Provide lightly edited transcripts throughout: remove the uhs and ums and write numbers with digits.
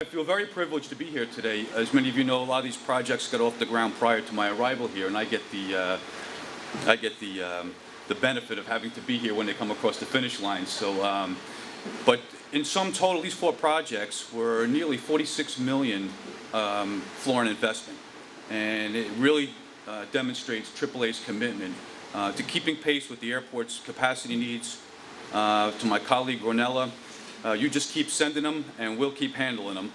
I feel very privileged to be here today. As many of you know, a lot of these projects got off the ground prior to my arrival here, and I get the benefit of having to be here when they come across the finish line. So, but in sum total, these 4 projects were nearly 46 million florin investment, and it really demonstrates AAA's commitment to keeping pace with the airport's capacity needs. To my colleague Ronella, you just keep sending them, and we'll keep handling them.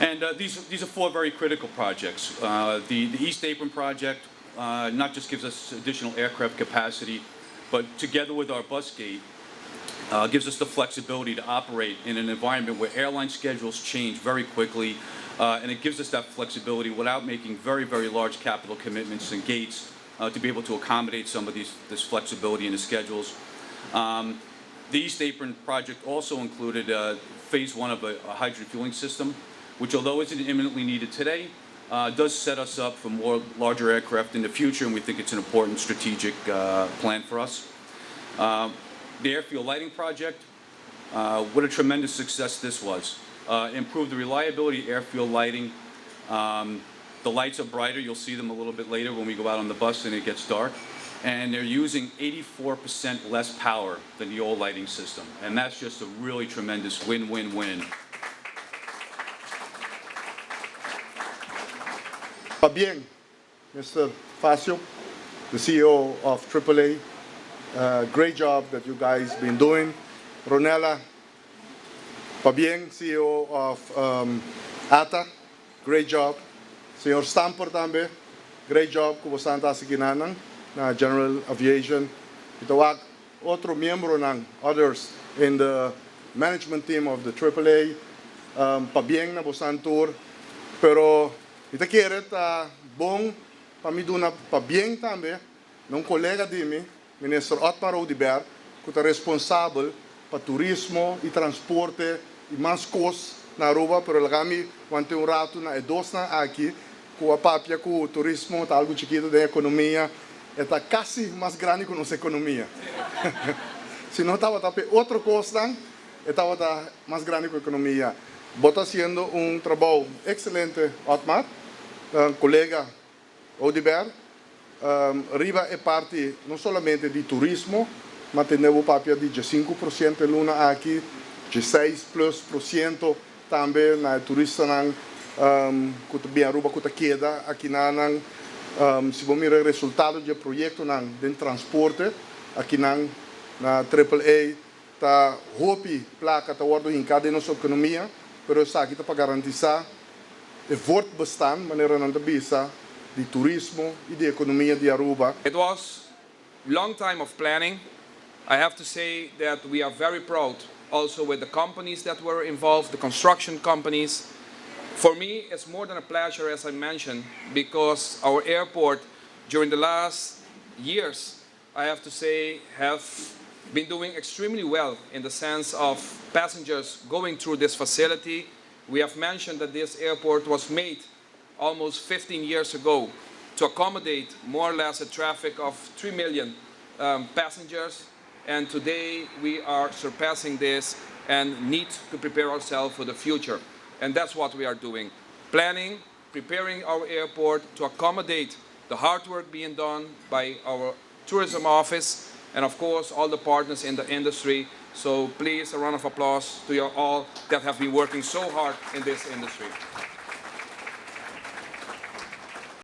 And these are 4 very critical projects. The East Apron project not just gives us additional aircraft capacity, but together with our bus gate, gives us the flexibility to operate in an environment where airline schedules change very quickly, and it gives us that flexibility without making very, very large capital commitments and gates to be able to accommodate some of this flexibility in the schedules. The East Apron project also included phase 1 of a hydrogen fueling system, which, although isn't imminently needed today, does set us up for more larger aircraft in the future, and we think it's an important strategic plan for us. The airfield lighting project, what a tremendous success this was. Improved the reliability of airfield lighting. The lights are brighter. You'll see them a little bit later when we go out on the bus and it gets dark. And they're using 84% less power than the old lighting system. And that's just a really tremendous win-win-win. Bien, Mr. Facio, the CEO of AAA, great job that you guys been doing. Ronella, bien, CEO of ATA, great job. Señor Stamper también, great job como Santa Asikinanang na General Aviation. Itawag otro miembro ng others in the management team of the AAA, bien na bosan tour, pero ita keret bom pamiduna bien también ng colega dimi, Minister Otmar Odiber, que está responsável para turismo e transporte e mais coisas na Aruba, pero lagami wante rato na edos na aqui, com a papia com o turismo, tá algo chiquito da economia, está quase mais grande que nossa economia. Se não estava tapé outra coisa, estava mais grande que a economia. Bota haciendo trabalho excelente, Otmar, colega Odiber. Riba é parte não somente de turismo, mas tem o papel de 5% luna aqui, 16% também na turista que bem Aruba que queda aqui na se vamos mirar o resultado do projeto de transporte aqui na AAA tá hopi placa tá ordem em cada nossa economia, pero isso aqui tá para garantizar o voort bestaan maneira não bisa de turismo e de economia de Aruba. It was a long time of planning. I have to say that we are very proud also with the companies that were involved, the construction companies. For me, it's more than a pleasure, as I mentioned, because our airport during the last years, I have to say, have been doing extremely well in the sense of passengers going through this facility. We have mentioned that this airport was made almost 15 years ago to accommodate more or less a traffic of 3 million passengers, and today we are surpassing this and need to prepare ourselves for the future. And that's what we are doing. Planning, preparing our airport to accommodate the hard work being done by our tourism office and of course all the partners in the industry. So please, a round of applause to you all that have been working so hard in this industry.